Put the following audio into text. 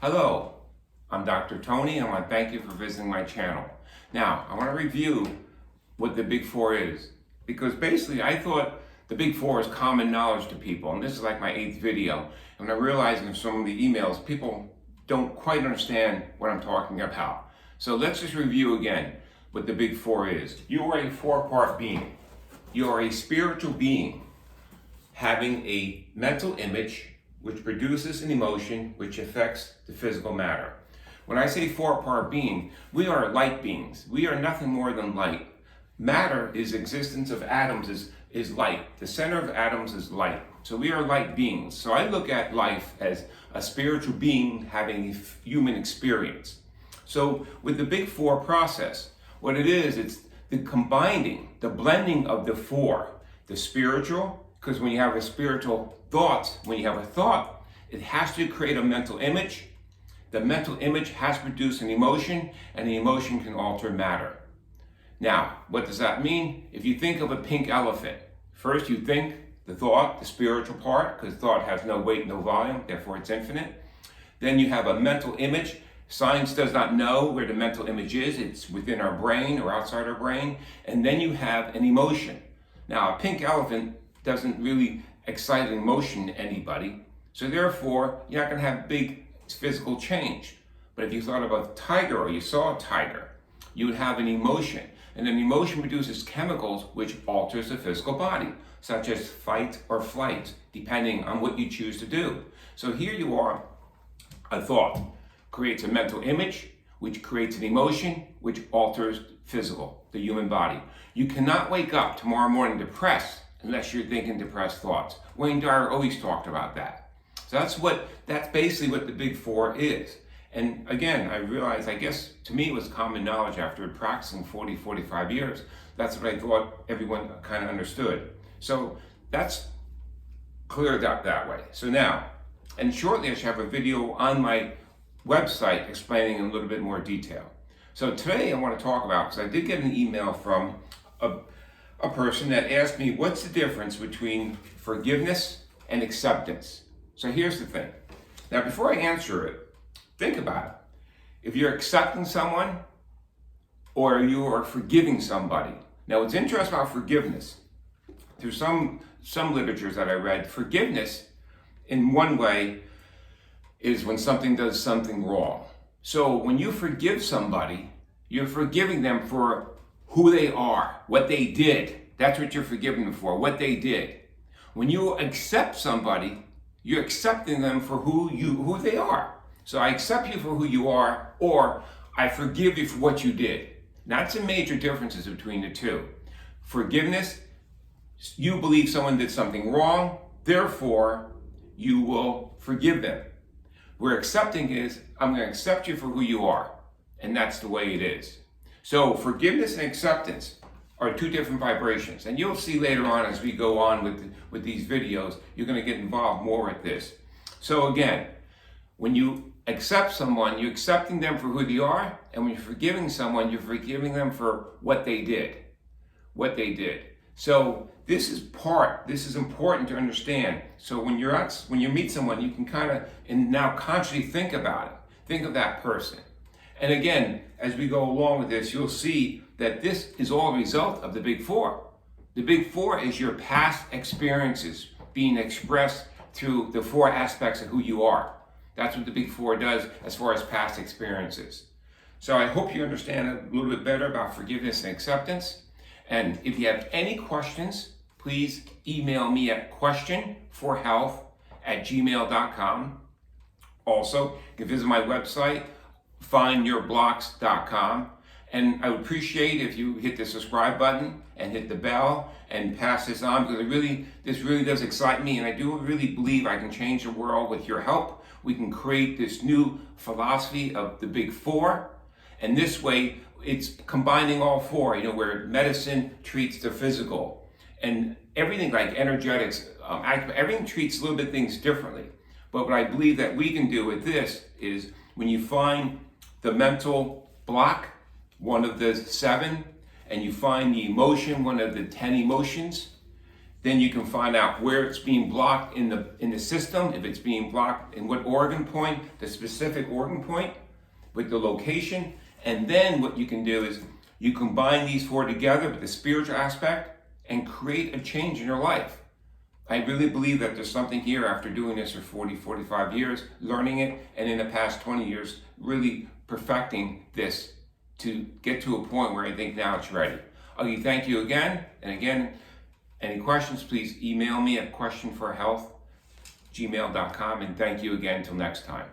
Hello, I'm Dr. Tony and I want to thank you for visiting my channel. Now, I want to review what the Big Four is, because basically I thought the Big Four is common knowledge to people, and this is like my 8th video, and I'm realizing in some of the emails people don't quite understand what I'm talking about. So let's just review again what the Big Four is. You are a four-part being. You are a spiritual being having a mental image which produces an emotion which affects the physical matter. When I say four-part being, we are light beings. We are nothing more than light. Matter is existence of atoms is light. The center of atoms is light. So we are light beings. So I look at life as a spiritual being having a human experience. So with the Big Four process, what it is, it's the combining, the blending of the four. The spiritual, because when you have a spiritual thought, when you have a thought, it has to create a mental image. The mental image has to produce an emotion, and the emotion can alter matter. Now, what does that mean? If you think of a pink elephant, first you think the thought, the spiritual part, because thought has no weight, no volume, therefore it's infinite. Then you have a mental image. Science does not know where the mental image is. It's within our brain or outside our brain. And then you have an emotion. Now, a pink elephant doesn't really excite an emotion to anybody. So therefore, you're not going to have big physical change. But if you thought of a tiger or you saw a tiger, you would have an emotion. And an emotion produces chemicals which alters the physical body, such as fight or flight, depending on what you choose to do. So here you are, a thought creates a mental image, which creates an emotion, which alters physical, the human body. You cannot wake up tomorrow morning depressed unless you're thinking depressed thoughts. Wayne Dyer always talked about that. So that's basically what the Big Four is. And again, I realized, I guess to me it was common knowledge after practicing 45 years. That's what I thought everyone kind of understood. So that's cleared up that way. So now, and shortly I should have a video on my website explaining in a little bit more detail. So today I want to talk about, because I did get an email from a person that asked me, what's the difference between forgiveness and acceptance? So here's the thing. Now, before I answer it, think about it. If you're accepting someone or you are forgiving somebody. Now, what's interesting about forgiveness, through some literatures that I read, forgiveness in one way is when something does something wrong. So when you forgive somebody, you're forgiving them for who they are, what they did. That's what you're forgiving them for, what they did. When you accept somebody, you're accepting them for who they are. So I accept you for who you are, or I forgive you for what you did. That's the major differences between the two. Forgiveness, you believe someone did something wrong, therefore you will forgive them. Where accepting is, I'm going to accept you for who you are. And that's the way it is. So forgiveness and acceptance are two different vibrations. And you'll see later on as we go on with these videos, you're going to get involved more with this. So again, when you accept someone, you're accepting them for who they are. And when you're forgiving someone, you're forgiving them for what they did. What they did. So this is important to understand. So when you meet someone, you can kind of, and now consciously think about it. Think of that person. And again, as we go along with this, you'll see that this is all a result of the Big Four. The Big Four is your past experiences being expressed through the four aspects of who you are. That's what the Big Four does as far as past experiences. So I hope you understand a little bit better about forgiveness and acceptance. And if you have any questions, please email me at questionforhealth@gmail.com. Also, you can visit my website, findyourblocks.com. And I would appreciate if you hit the subscribe button and hit the bell and pass this on, because this really does excite me, and I do really believe I can change the world with your help. We can create this new philosophy of the Big Four, and this way it's combining all four, where medicine treats the physical, and everything like energetics, everything treats a little bit things differently. But what I believe that we can do with this is when you find the mental block, one of the 7, and you find the emotion, one of the 10 emotions, then you can find out where it's being blocked in the system, if it's being blocked in what organ point, the specific organ point with the location. And then what you can do is you combine these four together with the spiritual aspect and create a change in your life. I really believe that there's something here after doing this for 40, 45 years, learning it, and in the past 20 years, really perfecting this to get to a point where I think now it's ready. Okay, thank you again. And again, any questions, please email me at questionforhealth@gmail.com. And thank you again until next time.